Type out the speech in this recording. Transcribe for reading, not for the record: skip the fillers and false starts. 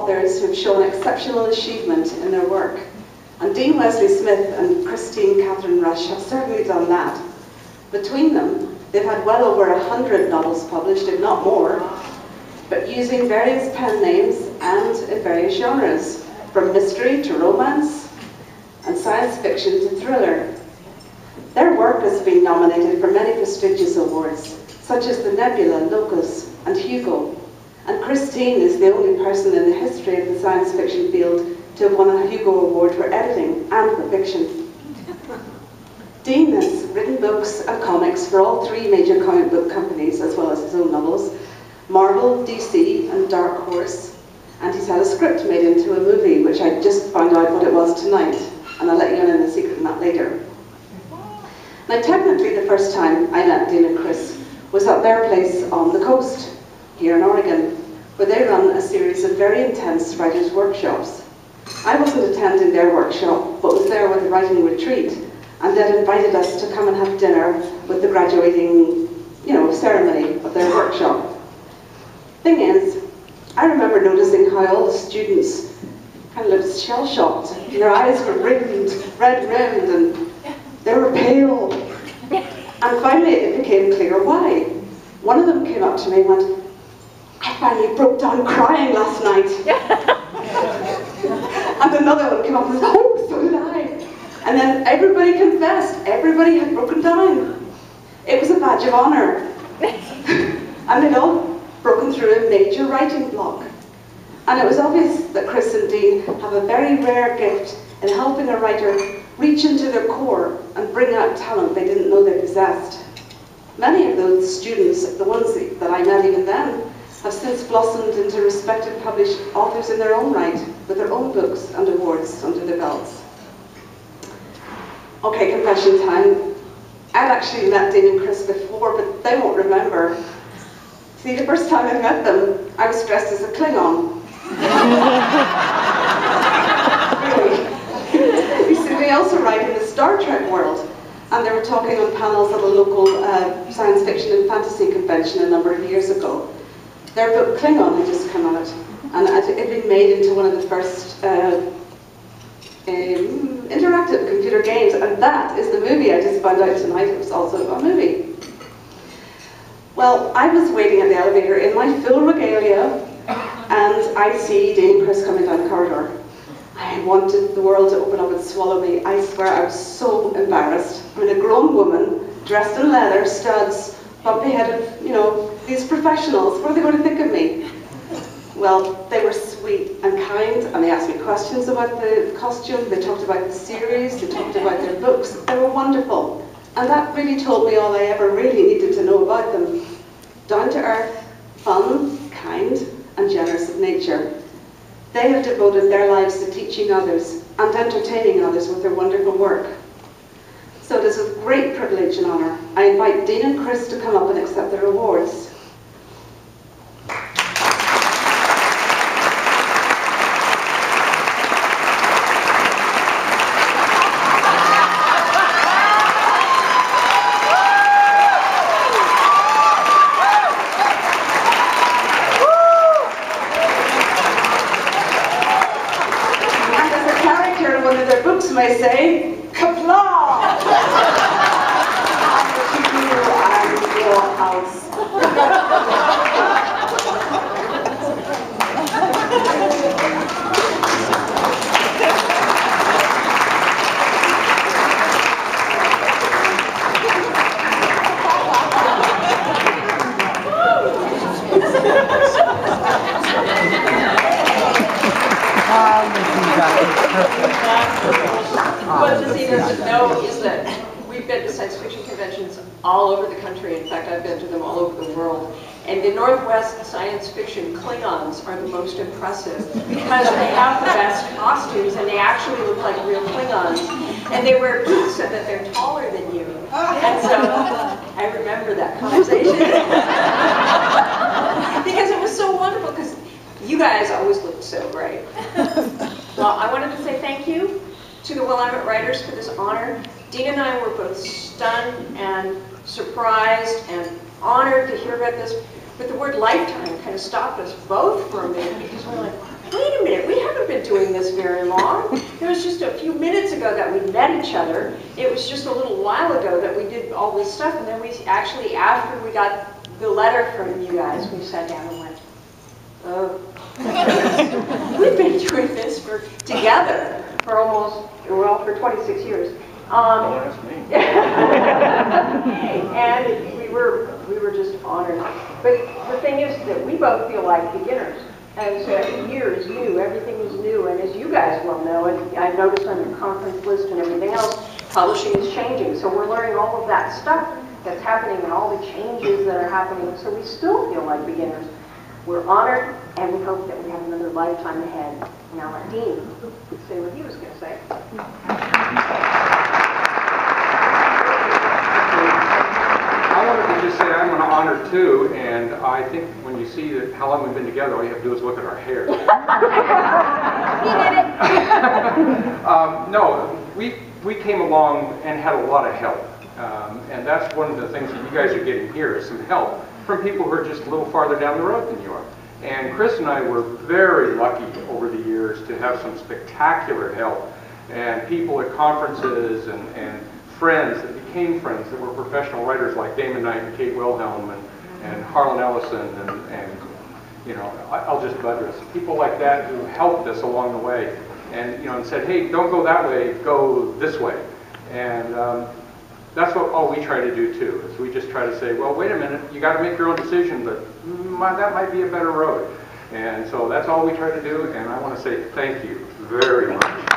authors who have shown exceptional achievement in their work. And Dean Wesley Smith and Kristine Kathryn Rusch have certainly done that. Between them, they've had well over 100 novels published, if not more, but using various pen names and in various genres, from mystery to romance and science fiction to thriller. Their work has been nominated for many prestigious awards, such as the Nebula, Locus, and Hugo. And Kristine is the only person in the history of the science fiction field to have won a Hugo Award for editing and for fiction. Dean has written books and comics for all three major comic book companies, as well as his own novels, Marvel, DC, and Dark Horse. And he's had a script made into a movie, which I just found out what it was tonight, and I'll let you in the secret on that later. Now, technically, the first time I met Dean and Chris was at their place on the coast, here in Oregon, where they run a series of very intense writers' workshops. I wasn't attending their workshop, but was there with a writing retreat, and they'd invited us to come and have dinner with the graduating, ceremony of their workshop. Thing is, I remember noticing how all the students kind of looked shell-shocked. Their eyes were red-rimmed, and they were pale. And finally it became clear why. One of them came up to me and went, "I finally broke down crying last night." And another one came up and said, "Oh, so did I." And then everybody confessed, everybody had broken down. It was a badge of honor. And they'd all broken through a major writing block. And it was obvious that Chris and Dean have a very rare gift in helping a writer reach into their core and bring out talent they didn't know they possessed. Many of those students, the ones that I met even then, have since blossomed into respected published authors in their own right, with their own books and awards under their belts. Okay, confession time. I'd actually met Dean and Chris before, but they won't remember. See, the first time I met them, I was dressed as a Klingon. Really. You see, they also write in the Star Trek world, and they were talking on panels at a local science fiction and fantasy convention a number of years ago. Their book Klingon had just come out, and it had been made into one of the first interactive computer games, and that is the movie I just found out tonight. It was also a movie. Well, I was waiting at the elevator in my full regalia, and I see Dean and Chris coming down the corridor. I wanted the world to open up and swallow me. I swear I was so embarrassed. I mean, a grown woman, dressed in leather, studs, bumpy-headed, these professionals, what are they going to think of me? Well, they were sweet and kind, and they asked me questions about the costume, they talked about the series, they talked about their books. They were wonderful. And that really told me all I ever really needed to know about them. Down to earth, fun, kind, and generous of nature. They have devoted their lives to teaching others and entertaining others with their wonderful work. So it is with great privilege and honour I invite Dean and Chris to come up and accept their awards. May say, "Kapla!" I'm your house. What Lizzy doesn't know is that we've been to science fiction conventions all over the country. In fact, I've been to them all over the world. And the Northwest science fiction Klingons are the most impressive because they have the best costumes and they actually look like real Klingons. And they wear boots so that they're taller than you. And so I remember that conversation. Because it was so wonderful, because you guys always looked so great. Well, I wanted to say thank you to the Willamette writers for this honor. Dean and I were both stunned and surprised and honored to hear about this, but the word lifetime kind of stopped us both for a minute because we're like, wait a minute, we haven't been doing this very long. It was just a few minutes ago that we met each other. It was just a little while ago that we did all this stuff, and then we actually, after we got the letter from you guys, we sat down and went, oh. We've been doing this together for almost, well, for 26 years. Don't ask me. And we were just honored. But the thing is that we both feel like beginners. As every year is new, everything is new, and as you guys well know, and I've noticed on your conference list and everything else, publishing is changing. So we're learning all of that stuff that's happening and all the changes that are happening. So we still feel like beginners. We're honored, and we hope that we have another lifetime ahead. Now let Dean say what he was going to say. I wanted to just say I'm an honor too, and I think when you see that how long we've been together, all you have to do is look at our hair. No, we came along and had a lot of help, and that's one of the things that you guys are getting here is some help from people who are just a little farther down the road than you are. And Chris and I were very lucky over the years to have some spectacular help, and people at conferences and friends that became friends that were professional writers like Damon Knight and Kate Wilhelm and Harlan Ellison and you know, I'll just buttress. People like that who helped us along the way and, you know, and said, hey, don't go that way, go this way. And that's what all we try to do too, is we just try to say, well, wait a minute, you got to make your own decision, but that might be a better road. And so that's all we try to do, and I want to say thank you very much.